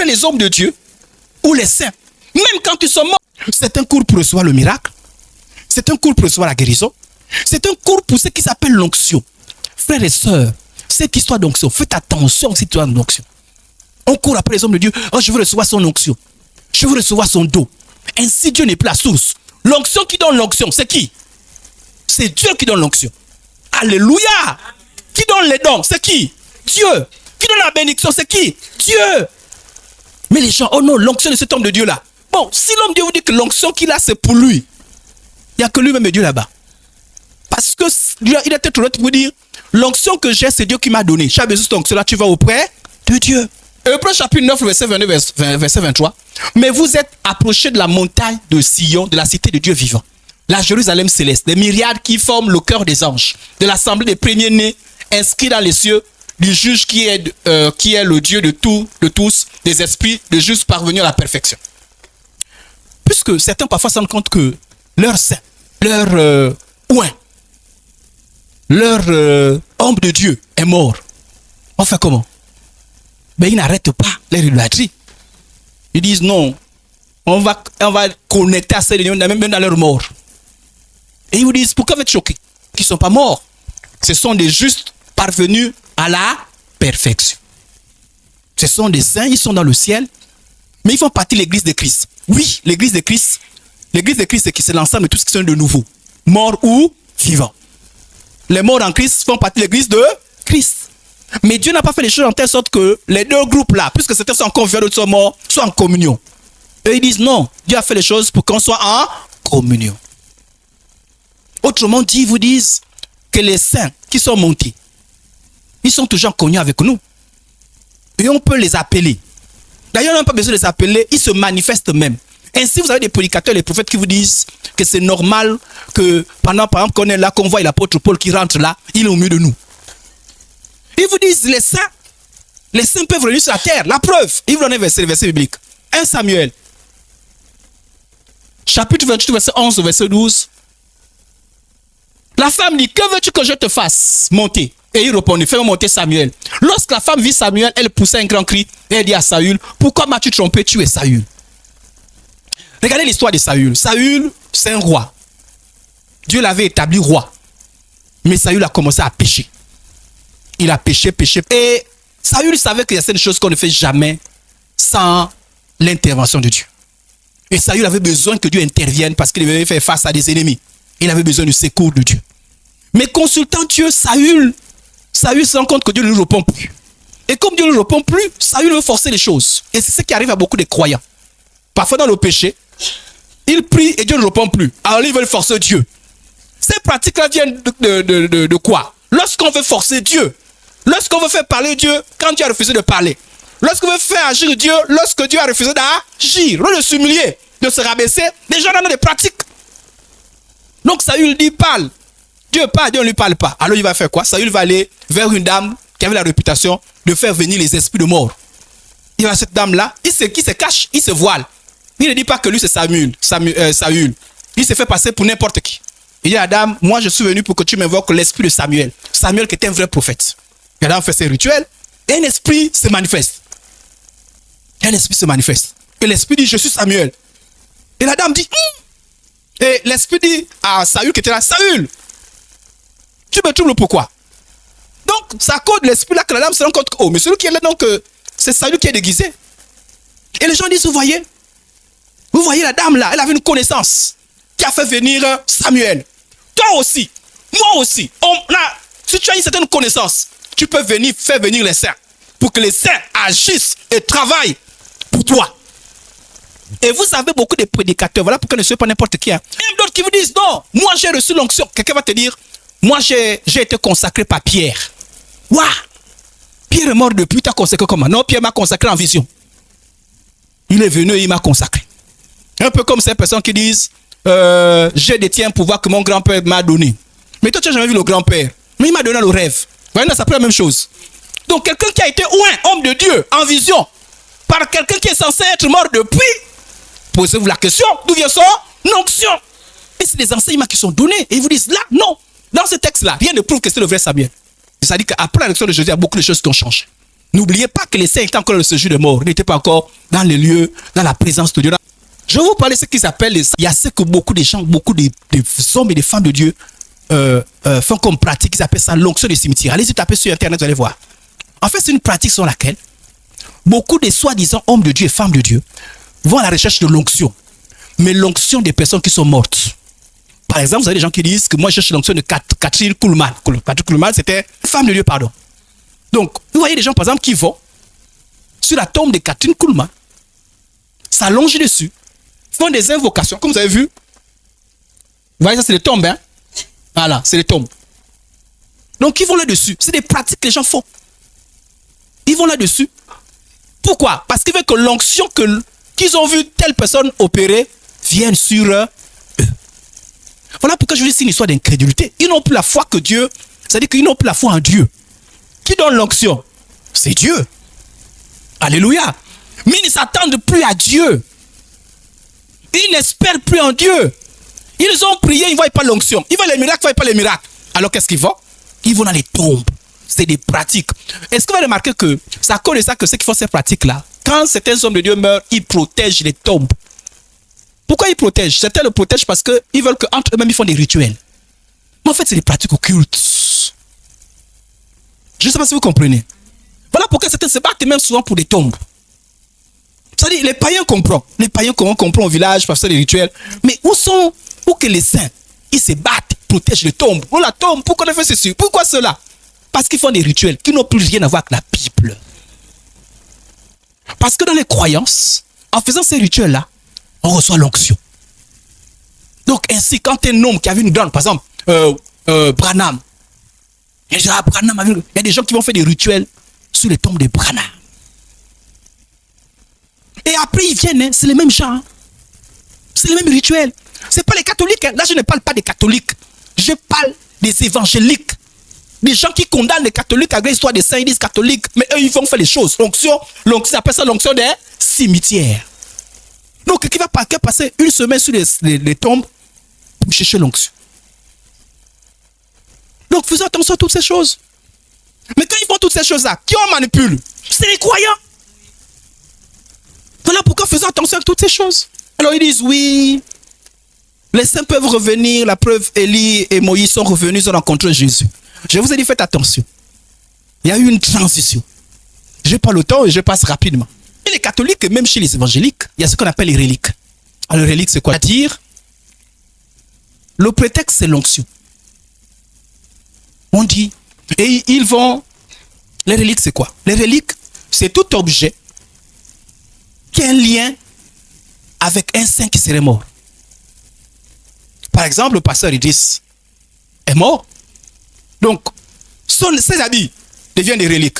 les hommes de Dieu ou les saints, même quand ils sont morts, c'est un cours pour recevoir le miracle, c'est un cours pour recevoir la guérison, c'est un cours pour ce qui s'appelle l'onction. Frères et sœurs, cette histoire d'onction, faites attention à cette histoire d'onction. On court après les hommes de Dieu. Oh, je veux recevoir son onction. Je veux recevoir son dos. Ainsi, Dieu n'est plus la source. L'onction qui donne l'onction, c'est qui? C'est Dieu qui donne l'onction. Alléluia. Qui donne les dons, c'est qui? Dieu. Qui donne la bénédiction, c'est qui? Dieu. Mais les gens, oh non, l'onction de cet homme de Dieu là. Bon, si l'homme de Dieu vous dit que l'onction qu'il a, c'est pour lui, il n'y a que lui-même et Dieu là-bas. Parce que il a peut-être honnête pour vous dire, l'onction que j'ai, c'est Dieu qui m'a donné. J'ai besoin de cette onction-là, tu vas auprès de Dieu. Hébreux chapitre 9, verset 22, verset 23. Mais vous êtes approchés de la montagne de Sion, de la cité de Dieu vivant, la Jérusalem céleste, des myriades qui forment le cœur des anges, de l'assemblée des premiers-nés, inscrits dans les cieux, du juge qui est le Dieu de tous, des esprits, de justes parvenus à la perfection. Puisque certains parfois se rendent compte que leur saint, leur oint, leur homme de Dieu est mort. On fait comment? Mais ils n'arrêtent pas leur idolâtrie. Ils disent non, on va connecter à ces liens même dans leur mort. Et ils vous disent, pourquoi vous êtes choqués? Qu'ils ne sont pas morts. Ce sont des justes parvenus à la perfection. Ce sont des saints, ils sont dans le ciel, mais ils font partie de l'église de Christ. Oui, l'église de Christ, c'est qui? C'est l'ensemble de tout ce qui sont de nouveau, morts ou vivants. Les morts en Christ font partie de l'église de Christ. Mais Dieu n'a pas fait les choses en telle sorte que les deux groupes-là, puisque certains sont encore vivants, d'autres sont morts, soient en communion. Et ils disent non, Dieu a fait les choses pour qu'on soit en communion. Autrement dit, ils vous disent que les saints qui sont montés, ils sont toujours en communion avec nous. Et on peut les appeler. D'ailleurs, on n'a pas besoin de les appeler, ils se manifestent même. Ainsi, vous avez des prédicateurs, les prophètes qui vous disent que c'est normal que pendant, par exemple, qu'on est là, qu'on voit l'apôtre Paul qui rentre là, il est au milieu de nous. Ils vous disent, les saints peuvent revenir sur la terre. La preuve, ils vous donnent le verset biblique. 1 Samuel, chapitre 28, verset 11 au verset 12. La femme dit, que veux-tu que je te fasse monter? Et il répondit, fais-moi monter Samuel. Lorsque la femme vit Samuel, elle poussa un grand cri et elle dit à Saül, pourquoi m'as-tu trompé, tu es Saül? Regardez l'histoire de Saül. Saül, c'est un roi. Dieu l'avait établi roi. Mais Saül a commencé à pécher. Il a péché. Et Saül savait qu'il y a certaines choses qu'on ne fait jamais sans l'intervention de Dieu. Et Saül avait besoin que Dieu intervienne parce qu'il devait faire face à des ennemis. Il avait besoin du secours de Dieu. Mais consultant Dieu, Saül se rend compte que Dieu ne lui répond plus. Et comme Dieu ne lui répond plus, Saül veut forcer les choses. Et c'est ce qui arrive à beaucoup de croyants. Parfois dans le péché, ils prient et Dieu ne répond plus. Alors ils veulent forcer Dieu. Ces pratiques-là viennent de quoi? Lorsqu'on veut forcer Dieu, lorsqu'on veut faire parler Dieu quand Dieu a refusé de parler, lorsqu'on veut faire agir Dieu lorsque Dieu a refusé d'agir, de s'humilier, de se rabaisser, les gens ont des pratiques. Donc Saül dit parle. Dieu parle, Dieu ne lui parle pas. Alors il va faire quoi? Saül va aller vers une dame qui avait la réputation de faire venir les esprits de mort. Il va à cette dame-là, qui se cache, il se voile. Il ne dit pas que lui c'est Saül. Il se fait passer pour n'importe qui. Il dit à la dame, moi je suis venu pour que tu m'invoques l'esprit de Samuel. Samuel qui était un vrai prophète. La dame fait ses rituels et un esprit se manifeste. Et l'esprit dit, je suis Samuel. Et la dame dit, Et l'esprit dit à Saül qui était là, Saül, tu me troubles pourquoi? Donc, c'est à cause de l'esprit là que la dame se rend compte que, oh, mais celui qui est là, donc, c'est Saül qui est déguisé. Et les gens disent, vous voyez la dame là, elle avait une connaissance qui a fait venir Samuel. Toi aussi, moi aussi, si tu as une certaine connaissance, tu peux faire venir les saints pour que les saints agissent et travaillent pour toi. Et vous avez beaucoup de prédicateurs, voilà pourquoi ne soyez pas n'importe qui. Même d'autres qui vous disent, non, moi j'ai reçu l'onction. Quelqu'un va te dire, moi j'ai été consacré par Pierre. Waouh! Pierre est mort depuis, tu as consacré comment? Non, Pierre m'a consacré en vision. Il est venu et il m'a consacré. Un peu comme ces personnes qui disent, je détiens un pouvoir que mon grand-père m'a donné. Mais toi, tu n'as jamais vu le grand-père. Mais il m'a donné le rêve. Vous voyez, ça peut la même chose. Donc, quelqu'un qui a été homme de Dieu, en vision, par quelqu'un qui est censé être mort depuis, posez-vous la question, d'où vient son onction? Et c'est des enseignements qui sont donnés. Et ils vous disent, là, non. Dans ce texte-là, rien ne prouve que c'est le vrai Samuel. C'est-à-dire qu'après la résurrection de Jésus, il y a beaucoup de choses qui ont changé. N'oubliez pas que les saints étaient encore dans le séjour des morts. Ils n'étaient pas encore dans les lieux, dans la présence de Dieu. Je vais vous parler de ce qu'ils appellent les saints. Il y a ce que beaucoup de gens, beaucoup de hommes et de femmes de Dieu font comme pratique. Ils appellent ça l'onction des cimetières. Allez-y taper sur Internet, vous allez voir. En fait, c'est une pratique sur laquelle beaucoup de soi-disant hommes de Dieu et femmes de Dieu vont à la recherche de l'onction. Mais l'onction des personnes qui sont mortes. Par exemple, vous avez des gens qui disent que moi je cherche l'onction de Catherine Kuhlman. Catherine Kuhlman, c'était une femme de Dieu, pardon. Donc, vous voyez des gens, par exemple, qui vont sur la tombe de Catherine Kuhlman, s'allongent dessus, font des invocations, comme vous avez vu. Vous voyez, ça, c'est les tombes, hein? Voilà, c'est les tombes. Donc, ils vont là-dessus. C'est des pratiques que les gens font. Ils vont là-dessus. Pourquoi? Parce qu'ils veulent que l'onction qu'ils ont vu telle personne opérer vienne sur eux. Voilà pourquoi je vous dis c'est une histoire d'incrédulité. Ils n'ont plus la foi que Dieu. C'est-à-dire qu'ils n'ont plus la foi en Dieu. Qui donne l'onction? C'est Dieu. Alléluia. Mais ils ne s'attendent plus à Dieu. Ils n'espèrent plus en Dieu. Ils ont prié, ils ne voient pas l'onction. Ils voient les miracles, ils ne voient pas les miracles. Alors qu'est-ce qu'ils vont? Ils vont dans les tombes. C'est des pratiques. Est-ce que vous avez remarqué que c'est à cause de ça que ceux qui font ces pratiques-là, quand certains hommes de Dieu meurent, ils protègent les tombes. Pourquoi ils protègent? Certains le protègent parce qu'ils veulent qu'entre eux-mêmes, ils font des rituels. Mais en fait, c'est des pratiques occultes. Je ne sais pas si vous comprenez. Voilà pourquoi certains se battent même souvent pour des tombes. C'est-à-dire, les païens comprennent. Les païens comprennent au village, parce que des rituels. Mais où que les saints, ils se battent, protègent les tombes. Oh la tombe, pourquoi on a fait ceci? Pourquoi cela? Parce qu'ils font des rituels qui n'ont plus rien à voir avec la Bible. Parce que dans les croyances, en faisant ces rituels-là, on reçoit l'onction. Donc ainsi, quand un homme qui a vu une donne, par exemple, Branham, il y a des gens qui vont faire des rituels sur les tombes de Branham. Et après ils viennent, hein, c'est les mêmes gens. Hein. C'est les mêmes rituels. Ce n'est pas les catholiques. Hein. Là, je ne parle pas des catholiques. Je parle des évangéliques. Des gens qui condamnent les catholiques avec l'histoire des saints, ils disent catholiques, mais eux, ils vont faire les choses. L'onction, appelle ça l'onction des cimetières. Donc, qui va passer une semaine sur les tombes pour chercher l'onction. Donc, faisons attention à toutes ces choses. Mais quand ils font toutes ces choses-là, qui en manipule? C'est les croyants. Voilà pourquoi faisons attention à toutes ces choses. Alors, ils disent, oui, les saints peuvent revenir. La preuve, Élie et Moïse sont revenus, ils ont rencontré Jésus. Je vous ai dit, faites attention. Il y a eu une transition. Je n'ai pas le temps et je passe rapidement. Et les catholiques, et même chez les évangéliques, il y a ce qu'on appelle les reliques. Alors, les reliques, c'est quoi? C'est-à-dire, le prétexte, c'est l'onction. On dit, et ils vont... Les reliques, c'est quoi? Les reliques, c'est tout objet qui a un lien avec un saint qui serait mort. Par exemple, le pasteur Idriss est mort. Donc, ses habits deviennent des reliques.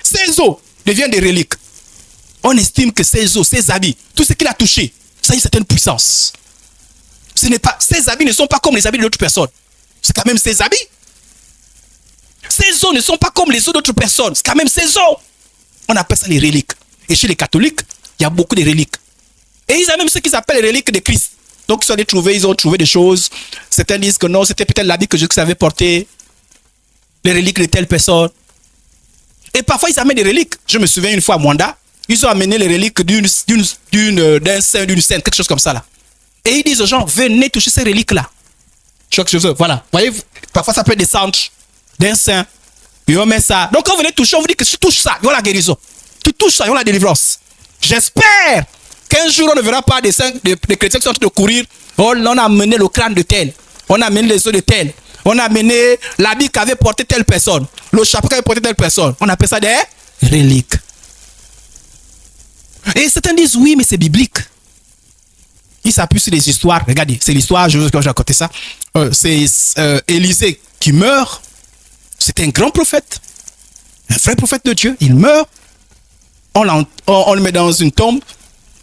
Ses os deviennent des reliques. On estime que ses os, ses habits, tout ce qu'il a touché, ça a une certaine puissance. Ses habits ne sont pas comme les habits de l'autre personne. C'est quand même ses habits. Ses os ne sont pas comme les os d'autres personnes. C'est quand même ses os. On appelle ça les reliques. Et chez les catholiques, il y a beaucoup de reliques. Et ils ont même ce qu'ils appellent les reliques de Christ. Donc ils ont trouvé des choses. Certains disent que non, c'était peut-être l'habit que Jésus avait porté. Les reliques de telle personne. Et parfois ils amènent des reliques. Je me souviens une fois à Mwanda, ils ont amené les reliques d'un saint, d'une sainte, quelque chose comme ça là. Et ils disent aux gens, venez toucher ces reliques-là. Voilà. Vous voyez, parfois ça peut descendre d'un saint. Et on met ça. Donc quand vous venez toucher, on vous dit que si tu touches ça, il y a la guérison. Tu touches ça, il y a la délivrance. J'espère qu'un jour on ne verra pas des chrétiens qui sont en train de courir. Oh, on a amené le crâne de tel. On a amené les os de tel. On a amené l'habit qu'avait porté telle personne. Le chapeau qu'avait porté telle personne. On appelle ça des reliques. Et certains disent oui, mais c'est biblique. Ils s'appuient sur des histoires. Regardez, c'est l'histoire, je vais raconter ça. C'est Élisée qui meurt. C'était un grand prophète. Un vrai prophète de Dieu. Il meurt. On le met dans une tombe.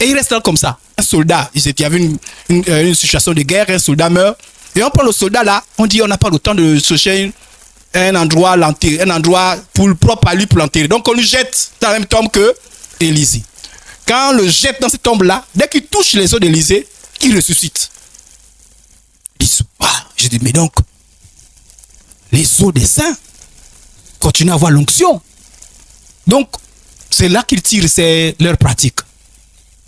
Et il reste là comme ça. Un soldat, il y avait une situation de guerre, un soldat meurt. Et on prend le soldat là, on dit on n'a pas le temps de chercher un endroit pour le propre à lui pour l'enterrer. Donc on le jette dans la même tombe que Élisée. Quand on le jette dans cette tombe là, dès qu'il touche les os d'Élisée, il ressuscite. Je dis mais donc, les os des saints continuent à avoir l'onction. Donc, c'est là qu'ils tirent leur pratique.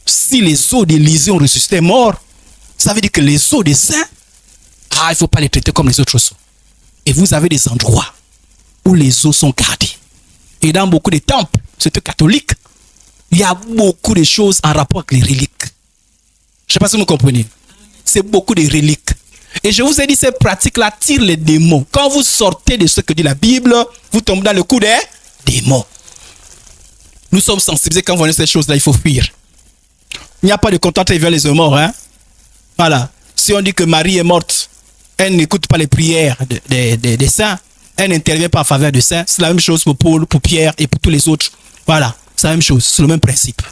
Si les os d'Élisée ont ressuscité morts, ça veut dire que les os des saints, il ne faut pas les traiter comme les autres os. Et vous avez des endroits où les os sont gardés. Et dans beaucoup de temples, surtout catholiques, il y a beaucoup de choses en rapport avec les reliques. Je ne sais pas si vous comprenez. C'est beaucoup de reliques. Et je vous ai dit, ces pratiques-là tirent les démons. Quand vous sortez de ce que dit la Bible, vous tombez dans le coup des démons. Nous sommes sensibilisés quand vous voyez ces choses-là, il faut fuir. Il n'y a pas de contact vers les morts. Hein? Voilà. Si on dit que Marie est morte, elle n'écoute pas les prières des saints, elle n'intervient pas en faveur des saints, c'est la même chose pour Paul, pour Pierre et pour tous les autres. Voilà. C'est la même chose, c'est le même principe.